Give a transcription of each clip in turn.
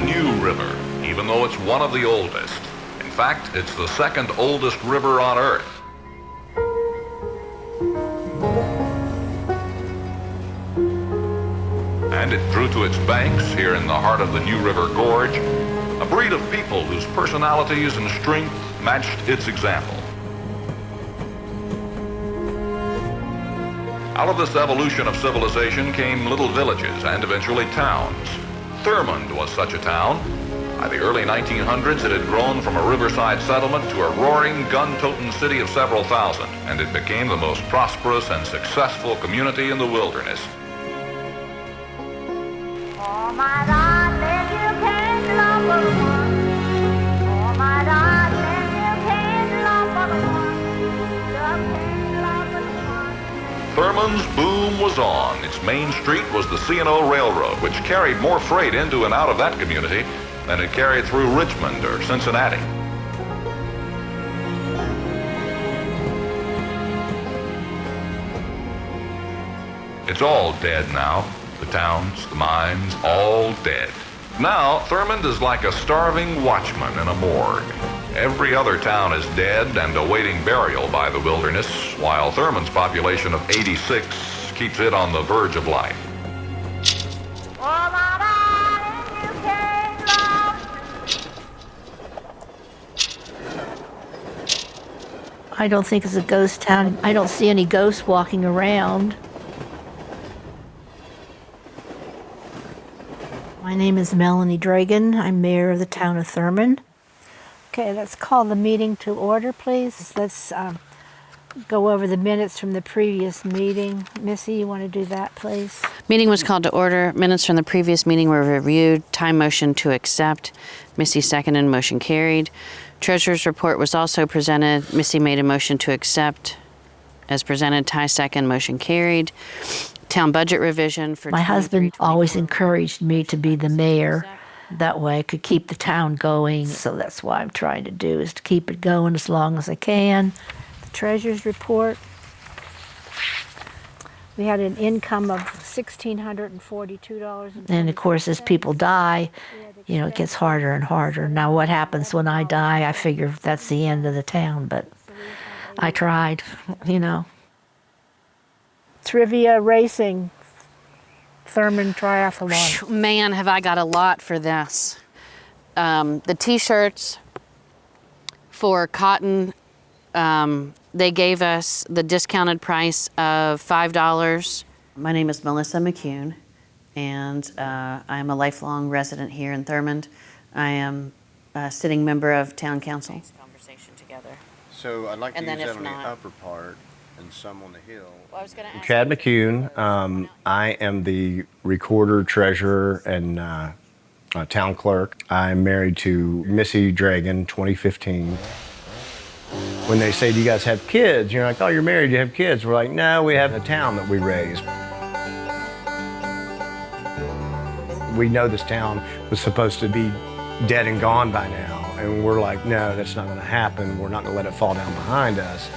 new river, even though it's one of the oldest. In fact, it's the second oldest river on Earth. And it drew to its banks, here in the heart of the New River Gorge, a breed of people whose personalities and strength matched its example. Out of this evolution of civilization came little villages and eventually towns. Thurmond was such a town. By the early 1900s, it had grown from a riverside settlement to a roaring, gun-toting city of several thousand, and it became the most prosperous and successful community in the wilderness. Oh my darling, you can't love but one. Oh my darling, you can't love but one. You can't love but one. Thurmond's boom was on. Its main street was the C&O Railroad, which carried more freight into and out of that community than it carried through Richmond or Cincinnati. It's all dead now. The towns, the mines, all dead. Now, Thurmond is like a starving watchman in a morgue. Every other town is dead and awaiting burial by the wilderness, while Thurmond's population of 86 keeps it on the verge of life. Oh my darling, you can't love. I don't think it's a ghost town. I don't see any ghosts walking around. My name is Melanie Dragan. I'm mayor of the town of Thurmond. Okay, let's call the meeting to order, please. Let's go over the minutes from the previous meeting. Missy, you want to do that, please? Meeting was called to order. Minutes from the previous meeting were reviewed. Time motion to accept. Missy seconded, motion carried. Treasurer's report was also presented. Missy made a motion to accept. As presented, Ty second, motion carried. Town budget revision for my husband always encouraged me to be the mayor. That way I could keep the town going. So that's what I'm trying to do, is to keep it going as long as I can. The treasurer's report. We had an income of $1,642. And of course, as people die, you know, it gets harder and harder. Now what happens when I die, I figure that's the end of the town, but I tried, you know. Trivia racing, Thurmond Triathlon. Man, have I got a lot for this. The t-shirts for cotton, they gave us the discounted price of $5. My name is Melissa McCune, and I'm a lifelong resident here in Thurmond. I am a sitting member of Town Council. Conversation together. So I'd like to use that on the upper part and some on the hill. Well, I was gonna ask Chad McCune. I am the recorder, treasurer, and town clerk. I'm married to Missy Dragan, 2015. When they say, do you guys have kids? You're like, oh, you're married, you have kids. We're like, no, we have a town that we raise. We know this town was supposed to be dead and gone by now. And we're like, no, that's not gonna happen. We're not gonna let it fall down behind us.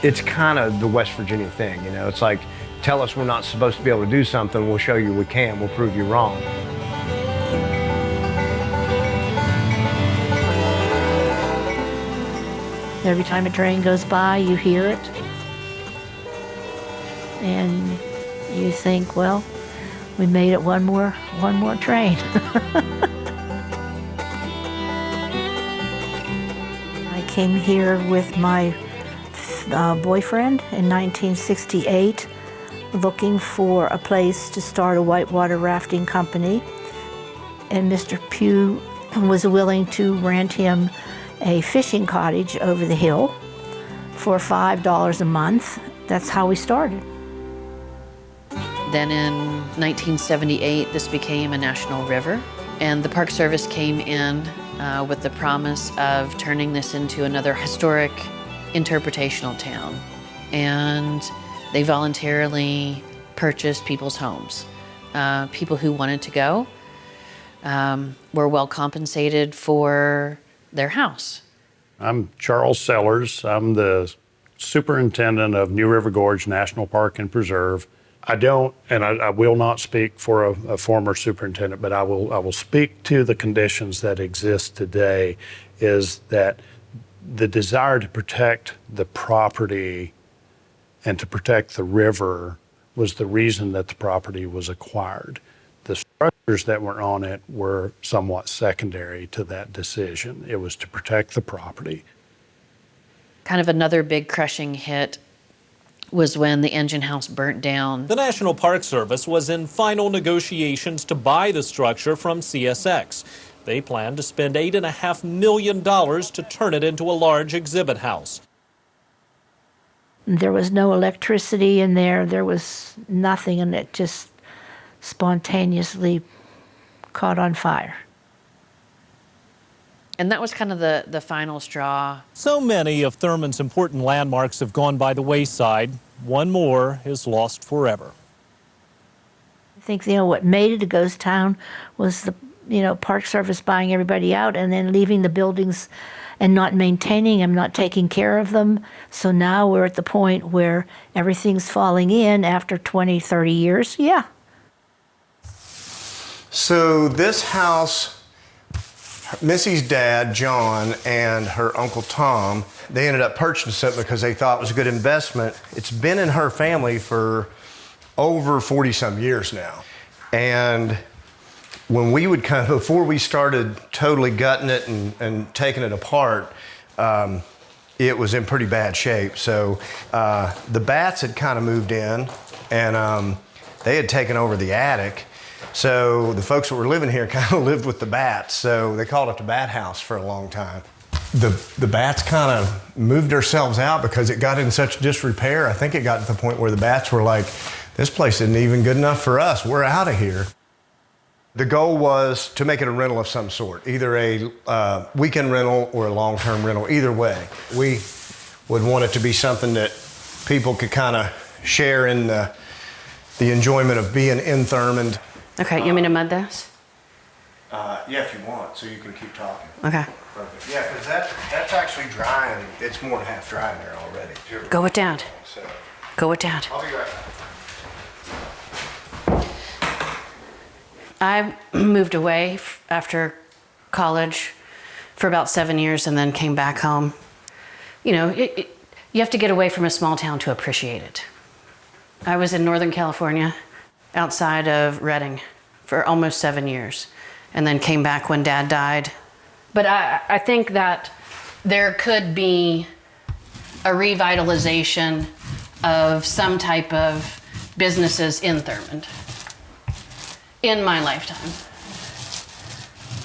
It's kind of the West Virginia thing, you know? It's like, tell us we're not supposed to be able to do something, we'll show you we can, we'll prove you wrong. Every time a train goes by, you hear it. And you think, well, we made it one more train. I came here with my boyfriend in 1968, looking for a place to start a whitewater rafting company. And Mr. Pugh was willing to rent him a fishing cottage over the hill for $5 a month. That's how we started. Then in 1978, this became a national river, and the Park Service came in with the promise of turning this into another historic interpretational town. And they voluntarily purchased people's homes. People who wanted to go were well compensated for their house. I'm Charles Sellers. I'm the superintendent of New River Gorge National Park and Preserve. I don't, and I will not speak for a former superintendent, but I will speak to the conditions that exist today, is that the desire to protect the property and to protect the river was the reason that the property was acquired. The structures that were on it were somewhat secondary to that decision. It was to protect the property. Kind of another big crushing hit was when the engine house burnt down. The National Park Service was in final negotiations to buy the structure from CSX. They plan to spend $8.5 million to turn it into a large exhibit house. There was no electricity in there. There was nothing, and it just spontaneously caught on fire. And that was kind of the final straw. So many of Thurmond's important landmarks have gone by the wayside. One more is lost forever. I think, what made it a ghost town was the, Park Service buying everybody out and then leaving the buildings and not maintaining them, not taking care of them. So now we're at the point where everything's falling in after 20, 30 years. Yeah. So this house, Missy's dad, John, and her uncle Tom, they ended up purchasing it because they thought it was a good investment. It's been in her family for over 40-some years now. And when we would before we started totally gutting it and taking it apart, it was in pretty bad shape. So the bats had kind of moved in, and they had taken over the attic. So the folks that were living here kind of lived with the bats, so they called it the bat house for a long time. The bats kind of moved themselves out because it got in such disrepair. I think it got to the point where the bats were like, this place isn't even good enough for us, we're out of here. The goal was to make it a rental of some sort, either a weekend rental or a long-term rental, either way. We would want it to be something that people could kind of share in the enjoyment of being in Thurmond. Okay, you want me to mud this? Yeah, if you want, so you can keep talking. Okay. Perfect. Yeah, because that's actually drying. It's more than half dry in there already. Go with Dad. So, Go with Dad. I'll be right back. I moved away after college for about 7 years and then came back home. You have to get away from a small town to appreciate it. I was in Northern California, outside of Redding, for almost 7 years, and then came back when Dad died. But I think that there could be a revitalization of some type of businesses in Thurmond in my lifetime.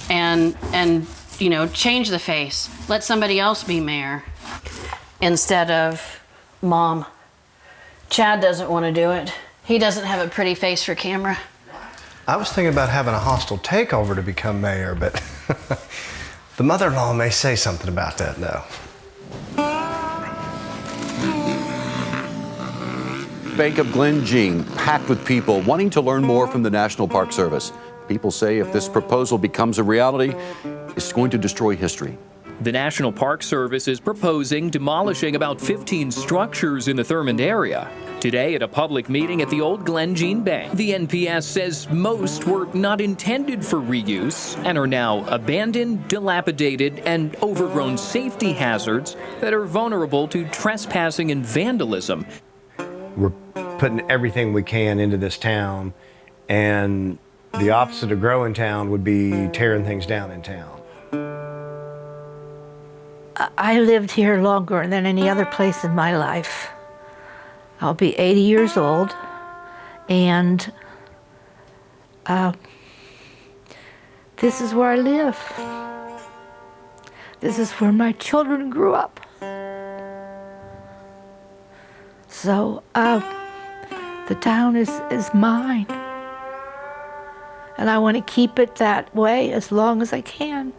And change the face. Let somebody else be mayor instead of Mom. Chad doesn't want to do it. He doesn't have a pretty face for camera. I was thinking about having a hostile takeover to become mayor, but the mother-in-law may say something about that, though. Bank of Glen Jean, packed with people wanting to learn more from the National Park Service. People say if this proposal becomes a reality, it's going to destroy history. The National Park Service is proposing demolishing about 15 structures in the Thurmond area. Today, at a public meeting at the old Glen Jean Bank, the NPS says most were not intended for reuse and are now abandoned, dilapidated, and overgrown safety hazards that are vulnerable to trespassing and vandalism. We're putting everything we can into this town, and the opposite of growing town would be tearing things down in town. I lived here longer than any other place in my life. I'll be 80 years old, and this is where I live. This is where my children grew up. So the town is mine, and I want to keep it that way as long as I can.